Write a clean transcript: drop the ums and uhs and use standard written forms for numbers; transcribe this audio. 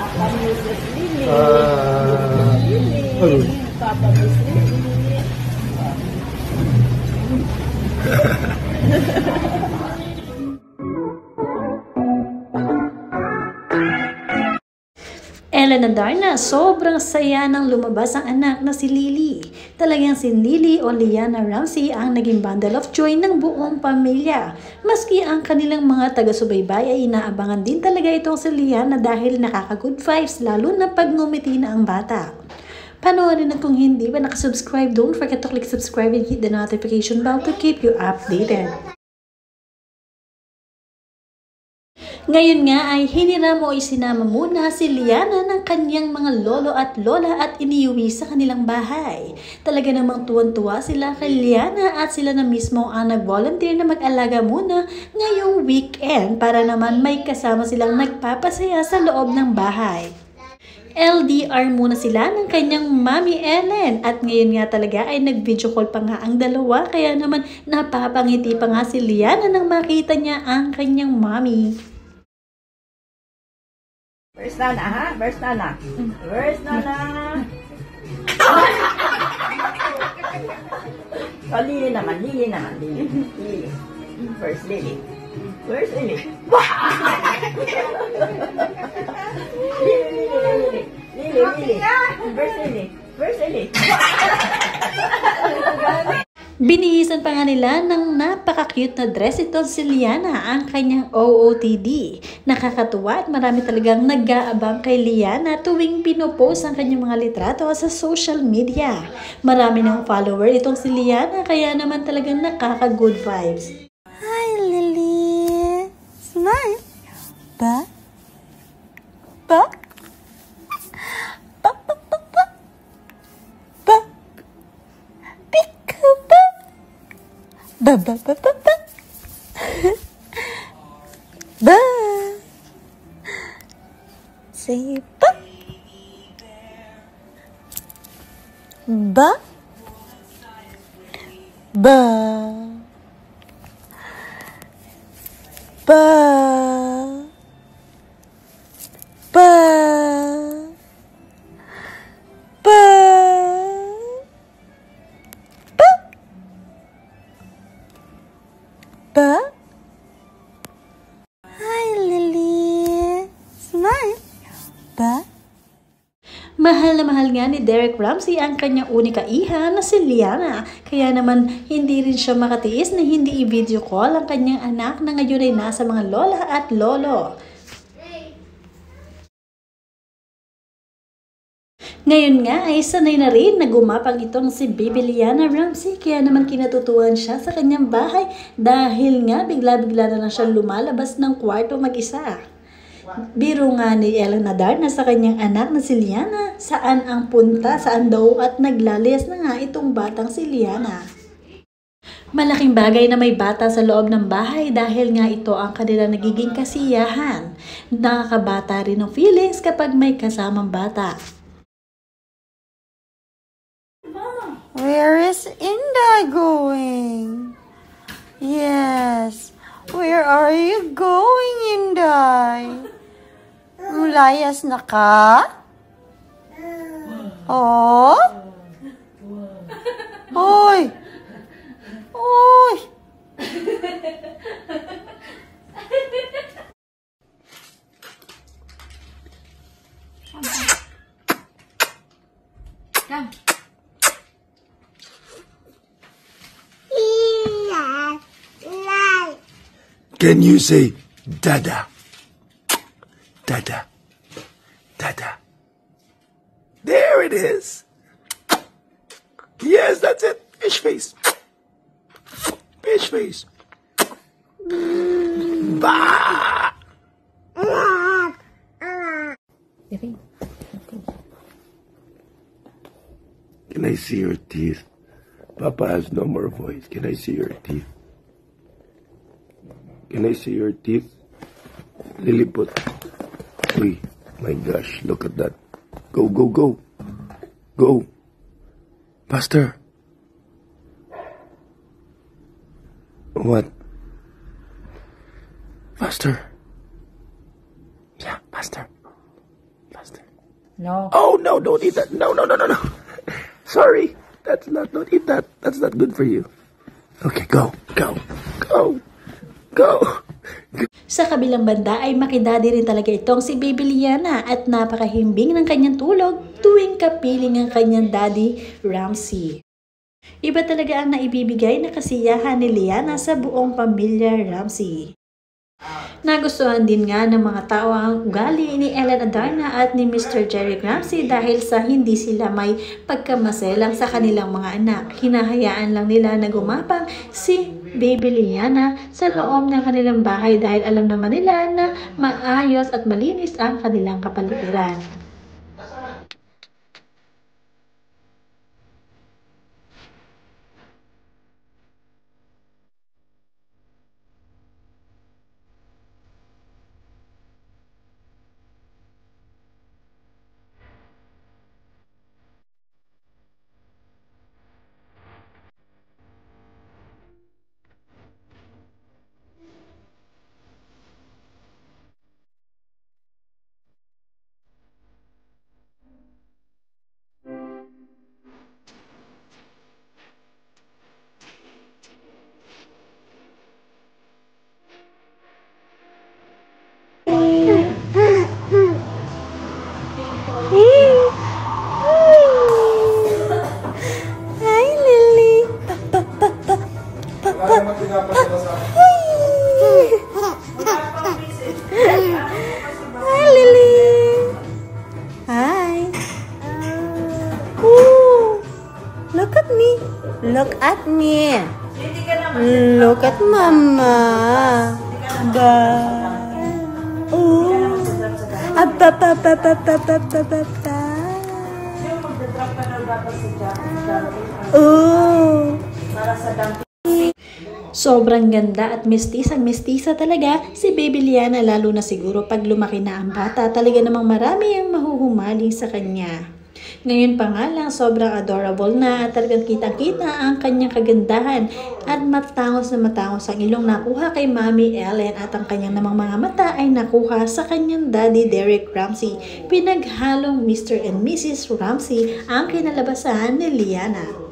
Papa Mrs. Lily. Hello. Papa Mrs. Lily. Ellen na Darna, sobrang saya nang lumabas ang anak na si Lily. Talagang si Lily o Liana Ramsey ang naging bundle of joy ng buong pamilya. Maski ang kanilang mga taga-subaybay ay inaabangan din talaga itong si Liana dahil nakaka-good vibes lalo na pag ngumiti na ang bata. Panoorin na kung hindi pa nakasubscribe, don't forget to click subscribe and hit the notification bell to keep you updated. Ngayon nga ay hiniram o isinama muna si Liana ng kanyang mga lolo at lola at iniuwi sa kanilang bahay. Talaga namang tuwan-tuwa sila kay Liana at sila na mismo ang nag-volunteer na mag-alaga muna ngayong weekend para naman may kasama silang nagpapasaya sa loob ng bahay. LDR muna sila ng kanyang Mami Ellen at ngayon nga talaga ay nag-video call pa nga ang dalawa kaya naman napapangiti pa nga si Liana nang makita niya ang kanyang mami. Where's Nana, ha? Where's Nana? Where's Nana? Oh, Lily naman, Lily. Lily. Where's Lily? Where's Lily? Lily. Where's Lily? Binihisan pa nga nila ng napaka-cute na dress ito si Liana, ang kanyang OOTD. Nakakatuwa at marami talagang nag-aabang kay Liana tuwing pinopost ang kanyang mga litrato sa social media. Marami ng follower itong si Liana kaya naman talagang nakaka-good vibes. Hi Lily! Smile! Ba? Ba? Ba ba ba ba ba. Ba. Say ba. Ba. Ba. Ba. Ba. Ba? Hi, Lily. Smile. Ba? Mahal na mahal nga ni Derek Ramsey ang kanyang unika iha na si Liana. Kaya naman hindi rin siya makatiis na hindi i-video call ang kanyang anak na ngayon ay nasa mga lola at lolo. Ngayon nga ay sanay na rin na gumapang itong si Baby Liana Ramsey kaya naman kinatutuwan siya sa kanyang bahay dahil nga bigla-bigla na lang siya lumalabas ng kwarto mag-isa. Biro nga ni Ellen na Darna sa kanyang anak na si Liana, saan ang punta, saan daw at naglalayas na nga itong batang si Liana. Malaking bagay na may bata sa loob ng bahay dahil nga ito ang kanila nagiging kasiyahan. Nakakabata rin ng feelings kapag may kasamang bata. Where is Inday going? Yes. Where are you going, Inday? Layas na ka? Oh? Hoy! Hoy! Come. Can you say Dada? Dada. Dada. There it is. Yes, that's it. Fish face. Fish face. Bah! Can I see your teeth? Papa has no more voice. Can I see your teeth? Can I see your teeth? Lilliput. Uy, my gosh, look at that. Go, go, go. Go. Faster. What? Faster. Yeah, faster. Faster. No. Oh, no, don't eat that. No, no, no, no, no. Sorry. Don't eat that. That's not good for you. Okay, go. Sa kabilang banda ay makidadi rin talaga itong si Baby Liana at napakahimbing ng kanyang tulog tuwing kapiling ang kanyang daddy Ramsey. Iba talaga ang naibibigay na kasiyahan ni Liana sa buong pamilya Ramsey. Nagustuhan din nga ng mga tao ang ugali ni Ellen Adarna at ni Mr. Jerry Ramsey dahil sa hindi sila may pagkamaselang sa kanilang mga anak. Hinahayaan lang nila na gumapang si Baby Liana sa loob ng kanilang bahay dahil alam naman nila na maayos at malinis ang kanilang kapaligiran. Hi, Lily. Hi, Lily. Hi. Ooh, look at me. Look at me. Look at Mama. Ooh. Sobrang ganda at mestisang-mestisa talaga si Baby Liana, lalo na siguro pag lumaki na ang bata, talaga namang marami ang mahuhumaling sa kanya. Ngayon pa nga lang, sobrang adorable na at talagang kitang-kita ang kanyang kagandahan at matangos na matangos ang ilong nakuha kay Mami Ellen at ang kanyang namang mga mata ay nakuha sa kanyang daddy Derek Ramsey. Pinaghalong Mr. and Mrs. Ramsey ang kinalabasan ni Liana.